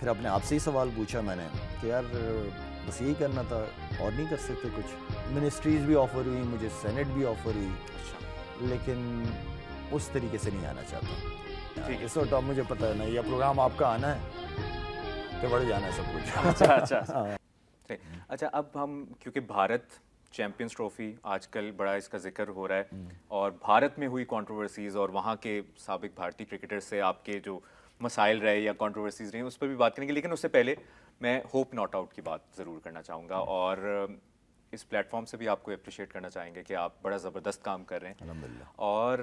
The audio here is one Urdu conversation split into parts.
پھر اپنے آپ سے ہی سوال پوچھا میں نے کہ یار بس یہی کرنا تھا اور نہیں کر سکتے کچھ. منسٹریز بھی آفر ہوئی مجھے, سینٹ بھی آفر ہوئی, لیکن اس طریقے سے نہیں آنا چاہتا. اس وقت اب مجھے پتہ ہے نا, یہ پروگرام آپ کا آنا ہے تو بڑھ جانا ہے سب کچھ. اچھا اب ہم کیونکہ بھارت چیمپئنز ٹرافی آج کل بڑا اس کا ذکر ہو رہا ہے, اور بھارت میں ہوئی کنٹروورسیز اور وہاں کے سابق بھارتی کرکٹر سے آپ کے جو مسائل رہے یا کنٹروورسیز رہی اس پر بھی بات کریں گے, لیکن اس سے پہلے میں ہوپ ناٹ آؤٹ کی بات ضرور کرنا چاہوں گا, اور اس پلیٹ فارم سے بھی آپ کو اپریشیٹ کرنا چاہیں گے کہ آپ بڑا زبردست کام کر رہے ہیں الحمدللہ. اور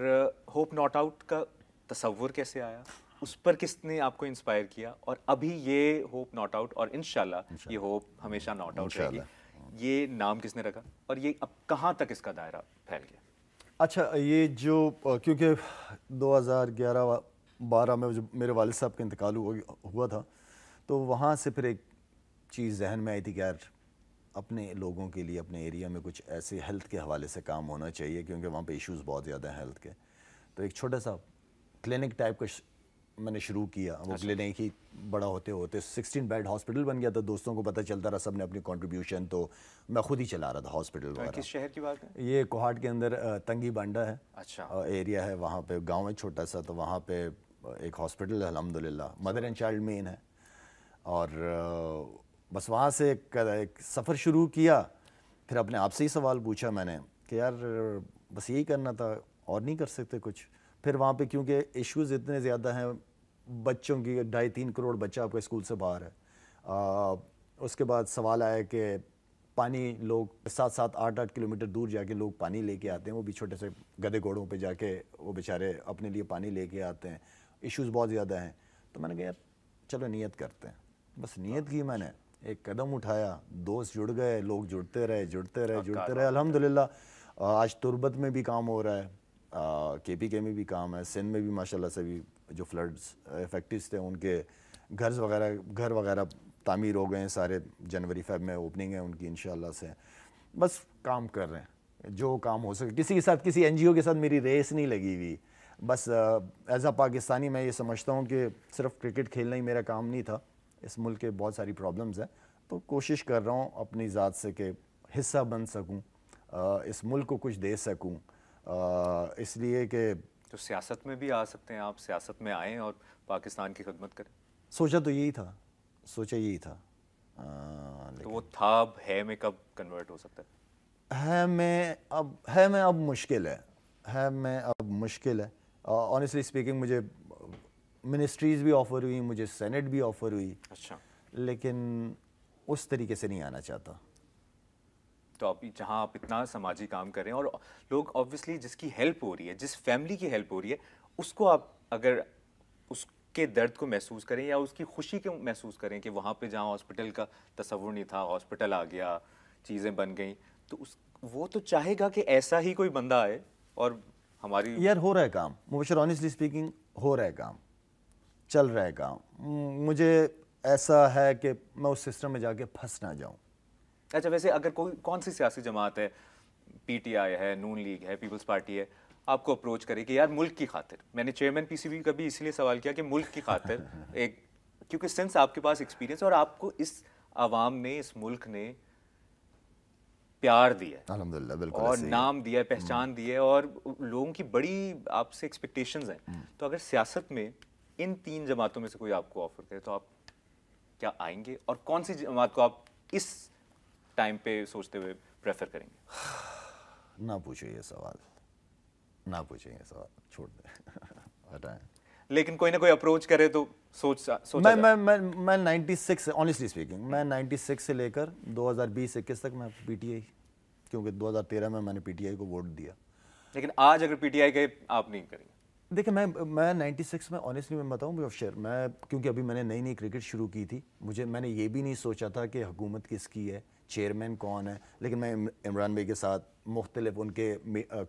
ہوپ ناٹ آؤٹ کا تصور کیسے آیا, اس پر کس نے آپ کو انسپائر کیا, اور ابھی یہ ہوپ ناٹ آؤٹ اور انشاءاللہ یہ ہوپ ہمیشہ ناٹ آؤٹ رہے گی, یہ نام کس نے رکھا اور یہ اب کہاں تک اس کا دائرہ پھیل گیا؟ اچھا, یہ جو کیونکہ 2011-12 میں جو میرے والد صاحب کا انتقال ہوا تھا, تو وہاں سے پھر ایک چیز ذہن میں آئی تھی کہ یار اپنے لوگوں کے لیے اپنے ایریا میں کچھ ایسے ہیلتھ کے حوالے سے کام ہونا چاہیے, کیونکہ وہاں پہ ایشوز بہت زیادہ ہیں ہیلتھ کے. تو ایک چھوٹا سا کلینک ٹائپ کا میں نے شروع کیا. وہ کلینک ہی بڑا ہوتے ہوتے 16 بیڈ ہاسپٹل بن گیا تھا. دوستوں کو پتہ چلتا رہا, سب نے اپنی کنٹریبیوشن, تو میں خود ہی چلا رہا تھا ہاسپٹل وغیرہ. کس شہر کی بات ہے یہ کوہاٹ کے اندر تنگی بانڈا ہے, اچھا ایریا ہے, وہاں پہ گاؤں ہے چھوٹا سا, تو وہاں پہ ایک ہاسپٹل ہے الحمدللہ, مدر اینڈ چائلڈ مین ہے. اور بس وہاں سے ایک سفر شروع کیا. پھر اپنے آپ سے ہی سوال پوچھا میں نے کہ یار بس یہی کرنا تھا اور نہیں کر سکتے کچھ. پھر وہاں پہ کیونکہ ایشوز اتنے زیادہ ہیں, بچوں کی 2.5-3 کروڑ بچہ آپ کا اسکول سے باہر ہے. اس کے بعد سوال آیا کہ پانی لوگ 7-8 کلومیٹر دور جا کے لوگ پانی لے کے آتے ہیں, وہ بھی چھوٹے سے گدے گھوڑوں پہ جا کے وہ بیچارے اپنے لیے پانی لے کے آتے ہیں. ایشوز بہت زیادہ ہیں. تو میں نے کہا یار چلو نیت کرتے ہیں. بس نیت کی, میں نے ایک قدم اٹھایا, دوست جڑ گئے, لوگ جڑتے رہے الحمدللہ. آج تربت میں بھی کام ہو رہا ہے, KPK میں بھی کام ہے, سندھ میں بھی ماشاءاللہ سے بھی جو فلڈز افیکٹس تھے ان کے گھر وغیرہ تعمیر ہو گئے ہیں سارے. جنوری فیب میں اوپننگ ہے ان کی انشاءاللہ سے. بس کام کر رہے ہیں جو کام ہو سکے. کسی کے ساتھ, کسی NGO کے ساتھ میری ریس نہیں لگی ہوئی. بس ایز اے پاکستانی میں یہ سمجھتا ہوں کہ صرف کرکٹ کھیلنا ہی میرا کام نہیں تھا. اس ملک کے بہت ساری پرابلمز ہیں, تو کوشش کر رہا ہوں اپنی ذات سے کہ حصہ بن سکوں, اس ملک کو کچھ دے سکوں. اس لیے کہ تو سیاست میں بھی آ سکتے ہیں آپ, سیاست میں آئیں اور پاکستان کی خدمت کریں. سوچا تو یہی تھا. تو وہ تھا اب ہے میں کب کنورٹ ہو سکتا ہے؟ ہے میں اب مشکل ہے. آنیسٹلی اسپیکنگ مجھے منسٹریز بھی آفر ہوئی, مجھے سینٹ بھی آفر ہوئی, اچھا, لیکن اس طریقے سے نہیں آنا چاہتا. تو آپ جہاں آپ اتنا سماجی کام کر رہے ہیں اور لوگ آبویسلی جس کی ہیلپ ہو رہی ہے, جس فیملی کی ہیلپ ہو رہی ہے, اس کو آپ اگر اس کے درد کو محسوس کریں یا اس کی خوشی کو محسوس کریں کہ وہاں پہ جہاں ہاسپٹل کا تصور نہیں تھا, ہاسپٹل آ گیا, چیزیں بن گئیں, تو وہ تو چاہے گا کہ ایسا ہی کوئی بندہ آئے. اور ہماری یار ہو رہا ہے کام مبشر, آنیسٹلی اسپیکنگ ہو رہا ہے کام, چل رہا ہے کام. مجھے ایسا ہے کہ میں اس سسٹم میں جا کے پھنس نہ جاؤں. اچھا, ویسے اگر کون سی سیاسی جماعت ہے, PTI ہے, نون لیگ ہے, پیپلز پارٹی ہے, آپ کو اپروچ کرے کہ یار ملک کی خاطر, میں نے چیئرمین PCB کا بھی اس لیے سوال کیا کہ ملک کی خاطر ایک, کیونکہ سنس آپ کے پاس ایکسپیرینس اور آپ کو اس عوام نے, اس ملک نے پیار دیا ہے الحمدللہ, بالکل اور نام دیا ہے, پہچان دی ہے, اور لوگوں کی بڑی آپ سے ایکسپیکٹیشنز ہیں. تو اگر سیاست میں ان 3 جماعتوں میں سے کوئی آپ کو آفر کرے تو آپ کیا آئیں گے, اور کون سی جماعت کو آپ اس ٹائم پہ سوچتے ہوئے پریفر کریں گے؟ نہ پوچھو یہ سوال, چھوڑ دیں, ہٹائیں. لیکن کوئی نہ کوئی اپروچ کرے تو میں 96 آنیسٹلی اسپیکنگ میں 96 سے لے کر 2020-21 تک میں PTI, کیونکہ 2013 میں نے PTI کو ووٹ دیا. لیکن آج اگر PTI کے آپ نہیں کریں گے؟ دیکھیں میں 96 میں آنیسٹلی میں بتاؤں میں کیونکہ ابھی میں نے نئی کرکٹ شروع کی تھی, میں نے یہ بھی نہیں سوچا تھا کہ حکومت کس کی ہے, چیئرمین کون ہے. لیکن میں عمران بھائی کے ساتھ مختلف ان کے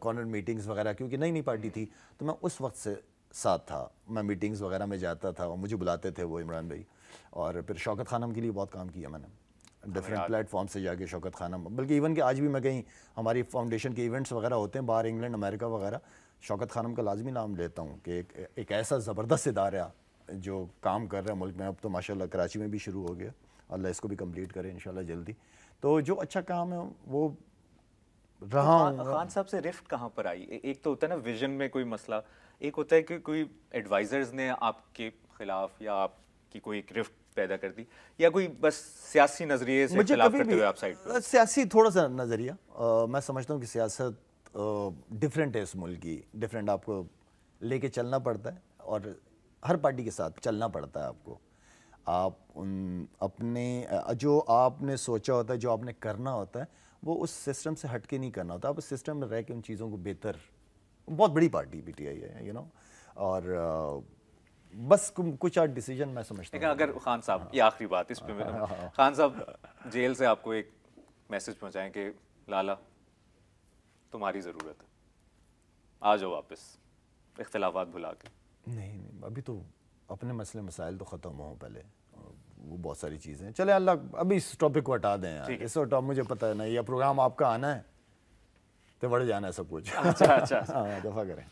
کارنر میٹنگز وغیرہ, کیونکہ نئی پارٹی تھی تو میں اس وقت سے ساتھ تھا. میں میٹنگز وغیرہ میں جاتا تھا, مجھے بلاتے تھے وہ عمران بھائی. اور پھر شوکت خانم کے لیے بہت کام کیا میں نے, ڈفرینٹ پلیٹ فارم سے جا کے شوکت خانم, بلکہ ایون کہ آج بھی میں کہیں ہماری فاؤنڈیشن کے ایونٹس وغیرہ ہوتے ہیں باہر, انگلینڈ, امریکہ وغیرہ, شوکت خانم کا لازمی نام لیتا ہوں کہ ایک ایسا زبردست ادارہ جو کام کر رہا ہے ملک میں، اب تو ماشاءاللہ کراچی میں بھی شروع ہو گیا، اللہ اس کو بھی کمپلیٹ کرے انشاءاللہ جلدی. تو جو اچھا کام ہے وہ رہا ہوں. خان صاحب سے رفٹ کہاں پر آئی؟ ایک تو ہوتا ہے نا ویژن میں کوئی مسئلہ، ایک ہوتا ہے کہ کوئی ایڈوائزرز نے آپ کے خلاف یا آپ کی کوئی ایک رفٹ پیدا کر دی، یا کوئی بس سیاسی نظریے سے اختلاف کرتے ہوئے آپ سائڈ پہ؟ سیاسی تھوڑا سا نظریہ، میں سمجھتا ہوں کہ سیاست ڈفرینٹ ہے اس ملک کی، ڈفرینٹ آپ کو لے کے چلنا پڑتا ہے اور ہر پارٹی کے ساتھ چلنا پڑتا ہے آپ کو. آپ اپنے جو آپ نے سوچا ہوتا ہے، جو آپ نے کرنا ہوتا ہے، وہ اس سسٹم سے ہٹ کے نہیں کرنا ہوتا. آپ اس سسٹم میں رہ کے ان چیزوں کو بہتر، بہت بڑی پارٹی پی ٹی آئی ہے یو نو، اور بس کچھ اور ڈیسیجن میں سمجھتا ہوں. اگر خان صاحب، یہ آخری بات اس پہ خان صاحب جیل سے آپ کو ایک میسج پہنچائیں کہ لالا تمہاری ضرورت ہے، آ جاؤ واپس، اختلافات بھلا کے. نہیں، ابھی تو اپنے مسئلے مسائل تو ختم ہوں پہلے، وہ بہت ساری چیزیں ہیں. چلے اللہ ابھی اس ٹاپک کو ہٹا دیں یار، اس وقت مجھے پتہ ہے نا، یہ پروگرام آپ کا آنا ہے تو بڑھ جانا ہے سب کچھ. اچھا دفعہ کریں.